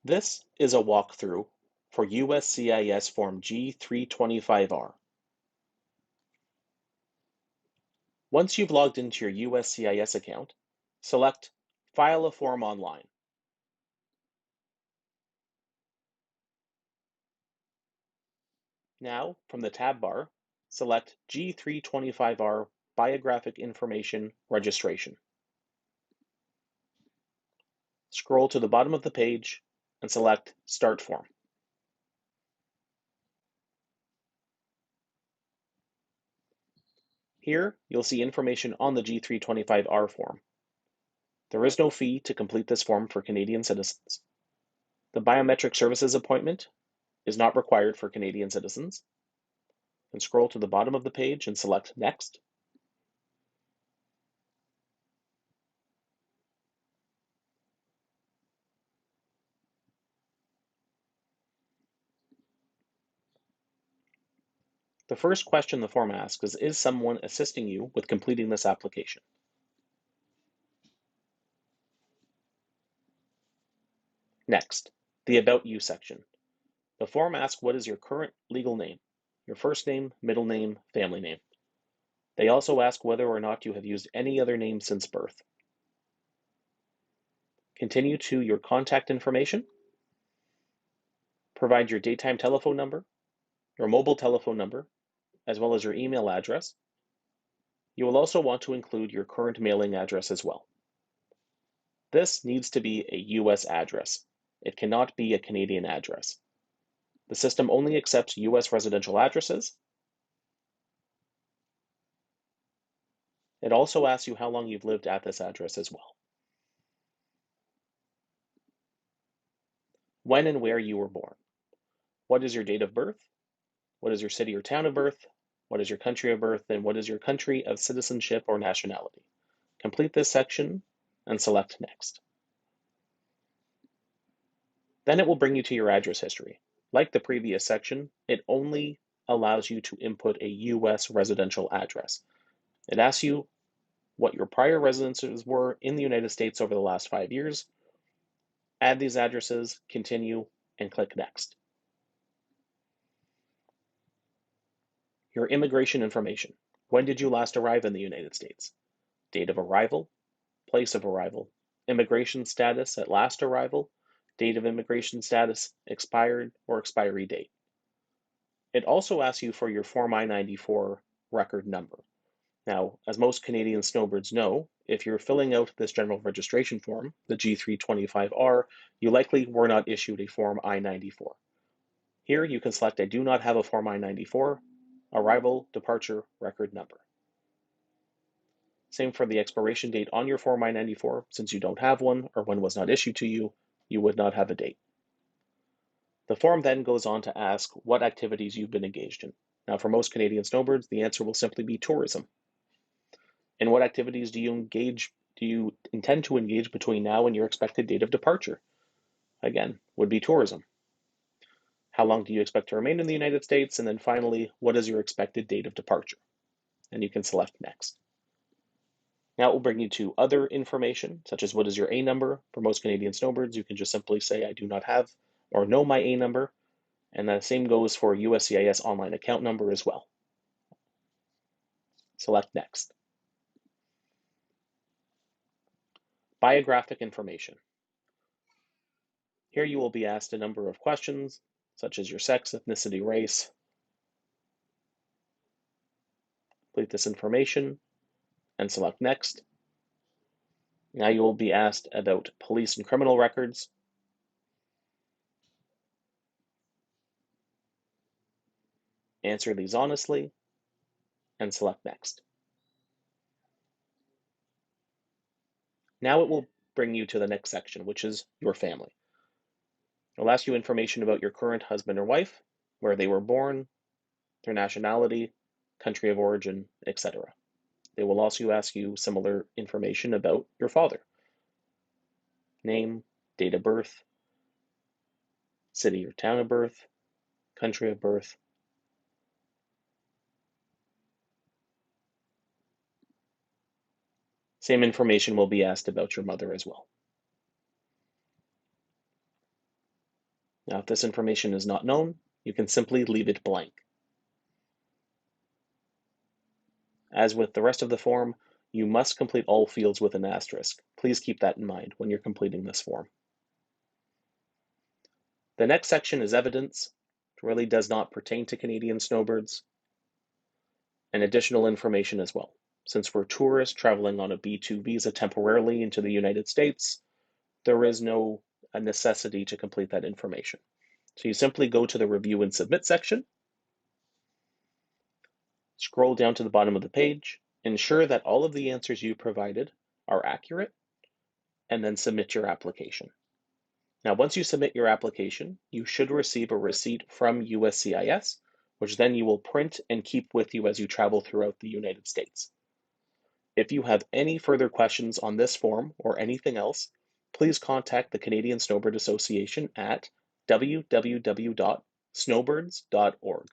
This is a walkthrough for USCIS Form G-325R. Once you've logged into your USCIS account, select File a Form Online. Now, from the tab bar, select G-325R Biographic Information Registration. Scroll to the bottom of the page and select Start Form. Here, you'll see information on the G-325R form. There is no fee to complete this form for Canadian citizens. The biometric services appointment is not required for Canadian citizens. And scroll to the bottom of the page and select Next. The first question the form asks is someone assisting you with completing this application? Next, the About You section. The form asks what is your current legal name, your first name, middle name, family name. They also ask whether or not you have used any other name since birth. Continue to your contact information. Provide your daytime telephone number, your mobile telephone number, as well as your email address. You will also want to include your current mailing address as well. This needs to be a US address. It cannot be a Canadian address. The system only accepts US residential addresses. It also asks you how long you've lived at this address as well. When and where you were born. What is your date of birth? What is your city or town of birth? What is your country of birth? And what is your country of citizenship or nationality? Complete this section and select Next. Then it will bring you to your address history. Like the previous section, it only allows you to input a US residential address. It asks you what your prior residences were in the United States over the last 5 years. Add these addresses, continue, and click Next. Your immigration information. When did you last arrive in the United States? Date of arrival, place of arrival, immigration status at last arrival, date of immigration status, expired or expiry date. It also asks you for your Form I-94 record number. Now, as most Canadian snowbirds know, if you're filling out this general registration form, the G-325R, you likely were not issued a Form I-94. Here you can select I do not have a Form I-94, arrival, departure, record number. Same for the expiration date on your Form I-94. Since you don't have one or one was not issued to you, you would not have a date. The form then goes on to ask what activities you've been engaged in. Now, for most Canadian snowbirds, the answer will simply be tourism. In what activities do you intend to engage between now and your expected date of departure? Again, would be tourism. How long do you expect to remain in the United States? And then finally, what is your expected date of departure? And you can select Next. Now it will bring you to other information, such as what is your A number. For most Canadian snowbirds, you can just simply say, I do not have or know my A number. And the same goes for USCIS online account number as well. Select Next. Biographic information. Here you will be asked a number of questions, such as your sex, ethnicity, race. Complete this information and select Next. Now you will be asked about police and criminal records. Answer these honestly and select Next. Now it will bring you to the next section, which is your family. It'll ask you information about your current husband or wife, where they were born, their nationality, country of origin, etc. They will also ask you similar information about your father. Name, date of birth, city or town of birth, country of birth. Same information will be asked about your mother as well. Now, if this information is not known, you can simply leave it blank. As with the rest of the form, you must complete all fields with an asterisk. Please keep that in mind when you're completing this form. The next section is evidence. It really does not pertain to Canadian snowbirds. And additional information as well. Since we're tourists traveling on a B2 visa temporarily into the United States, there is no necessity to complete that information. So you simply go to the Review and Submit section, scroll down to the bottom of the page, ensure that all of the answers you provided are accurate, and then submit your application. Now, once you submit your application, you should receive a receipt from USCIS, which then you will print and keep with you as you travel throughout the United States. If you have any further questions on this form or anything else, please contact the Canadian Snowbird Association at www.snowbirds.org.